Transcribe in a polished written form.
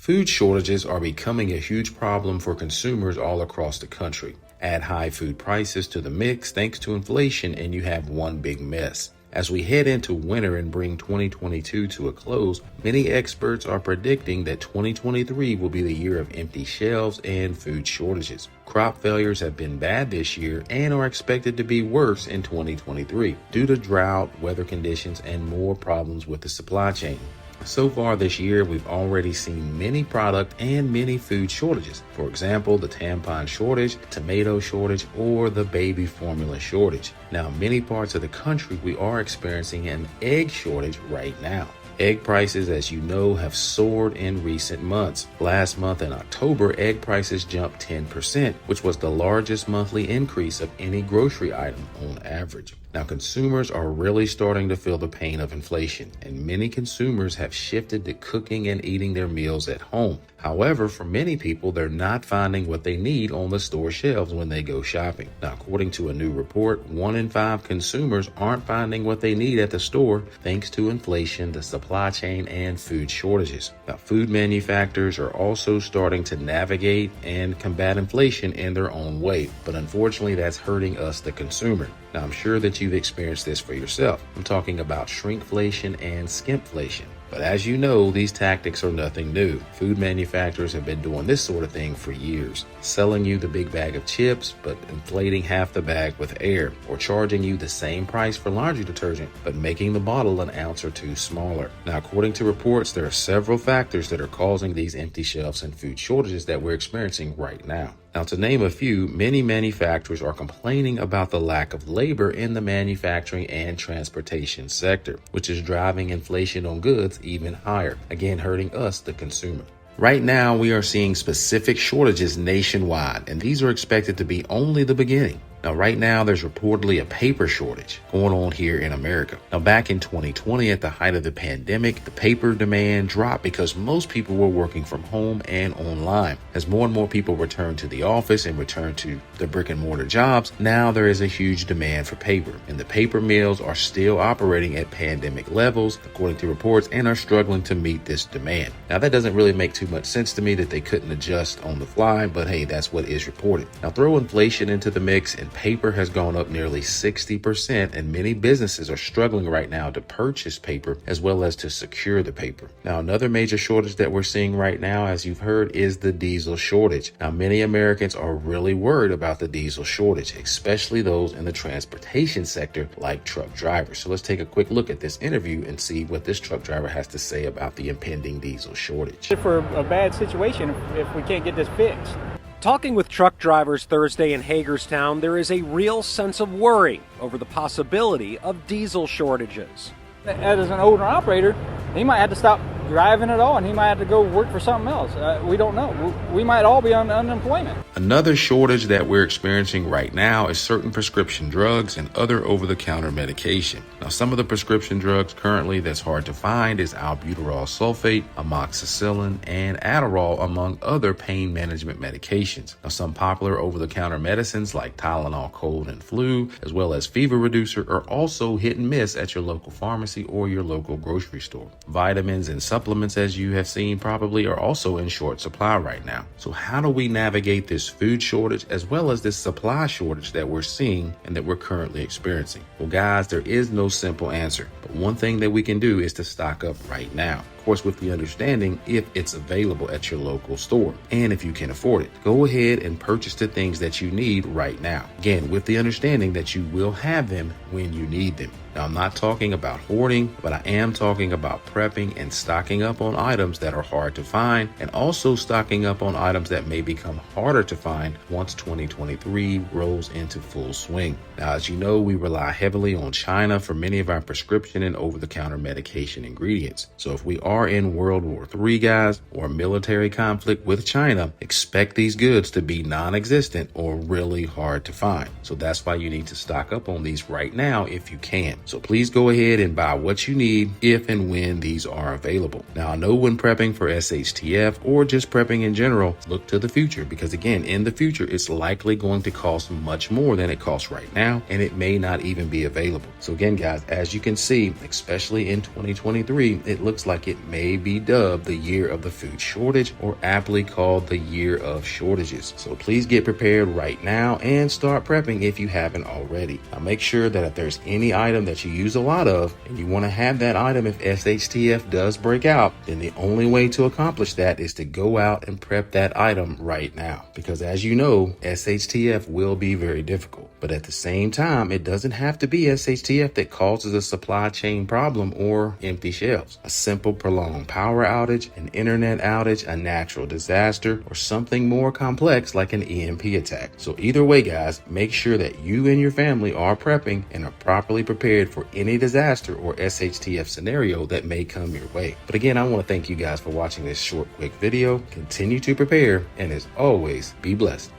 Food shortages are becoming a huge problem for consumers all across the country. Add high food prices to the mix thanks to inflation and you have one big mess. As we head into winter and bring 2022 to a close, many experts are predicting that 2023 will be the year of empty shelves and food shortages. Crop failures have been bad this year and are expected to be worse in 2023 due to drought, weather conditions, and more problems with the supply chain. So far this year, we've already seen many product and many food shortages. For example, the tampon shortage, tomato shortage, or the baby formula shortage. Now, in many parts of the country, we are experiencing an egg shortage right now. Egg prices, as you know, have soared in recent months. Last month in October, egg prices jumped 10%, which was the largest monthly increase of any grocery item on average. Now, consumers are really starting to feel the pain of inflation, and many consumers have shifted to cooking and eating their meals at home. However, for many people, they're not finding what they need on the store shelves when they go shopping. Now, according to a new report, 1 in 5 consumers aren't finding what they need at the store thanks to inflation, the supply chain, and food shortages. Now, food manufacturers are also starting to navigate and combat inflation in their own way, but unfortunately, that's hurting us, the consumer. Now, I'm sure that you've experienced this for yourself. I'm talking about shrinkflation and skimpflation. But as you know, these tactics are nothing new. Food manufacturers have been doing this sort of thing for years, selling you the big bag of chips, but inflating half the bag with air, or charging you the same price for laundry detergent, but making the bottle an ounce or two smaller. Now, according to reports, there are several factors that are causing these empty shelves and food shortages that we're experiencing right now. Now, to name a few, many manufacturers are complaining about the lack of labor in the manufacturing and transportation sector, which is driving inflation on goods even higher, again hurting us, the consumer. Right now, we are seeing specific shortages nationwide, and these are expected to be only the beginning. Now, right now, there's reportedly a paper shortage going on here in America. Now, back in 2020, at the height of the pandemic, the paper demand dropped because most people were working from home and online. As more and more people returned to the office and returned to the brick and mortar jobs, now there is a huge demand for paper. And the paper mills are still operating at pandemic levels, according to reports, and are struggling to meet this demand. Now, that doesn't really make too much sense to me that they couldn't adjust on the fly, but hey, that's what is reported. Now, throw inflation into the mix and paper has gone up nearly 60%, and many businesses are struggling right now to purchase paper as well as to secure the paper. Now, another major shortage that we're seeing right now, as you've heard, is the diesel shortage. Now, many Americans are really worried about the diesel shortage, especially those in the transportation sector like truck drivers. So let's take a quick look at this interview and see what this truck driver has to say about the impending diesel shortage. For a bad situation if we can't get this fixed. Talking with truck drivers Thursday in Hagerstown, there is a real sense of worry over the possibility of diesel shortages. As an owner operator, he might have to stop driving at all, and he might have to go work for something else. We don't know. We might all be on unemployment. Another shortage that we're experiencing right now is certain prescription drugs and other over-the-counter medication. Now, some of the prescription drugs currently that's hard to find is albuterol sulfate, amoxicillin, and Adderall, among other pain management medications. Now, some popular over-the-counter medicines like Tylenol cold and flu, as well as fever reducer, are also hit and miss at your local pharmacy or your local grocery store. Vitamins and supplements, as you have seen probably, are also in short supply right now. So how do we navigate this food shortage as well as this supply shortage that we're seeing and that we're currently experiencing? Well, guys, there is no simple answer, but one thing that we can do is to stock up right now. Of course, with the understanding if it's available at your local store and if you can afford it. Go ahead and purchase the things that you need right now. Again, with the understanding that you will have them when you need them. Now, I'm not talking about hoarding, but I am talking about prepping and stocking up on items that are hard to find, and also stocking up on items that may become harder to find once 2023 rolls into full swing. Now, as you know, we rely heavily on China for many of our prescription and over-the-counter medication ingredients. So if we are in World War III, guys, or military conflict with China, expect these goods to be non-existent or really hard to find. So that's why you need to stock up on these right now if you can. So please go ahead and buy what you need if and when these are available. Now, I know when prepping for Shtf or just prepping in general, look to the future, because again, in the future, it's likely going to cost much more than it costs right now, and it may not even be available. So again, guys, as you can see, especially in 2023, it looks like it may be dubbed the year of the food shortage, or aptly called the year of shortages. So please get prepared right now and start prepping if you haven't already. Now make sure that if there's any item that you use a lot of and you want to have that item if SHTF does break out, then the only way to accomplish that is to go out and prep that item right now. Because as you know, SHTF will be very difficult. But at the same time, it doesn't have to be SHTF that causes a supply chain problem or empty shelves. A simple prolonged power outage, an internet outage, a natural disaster, or something more complex like an EMP attack. So either way, guys, make sure that you and your family are prepping and are properly prepared for any disaster or SHTF scenario that may come your way. But again, I want to thank you guys for watching this short, quick video. Continue to prepare, and as always, be blessed.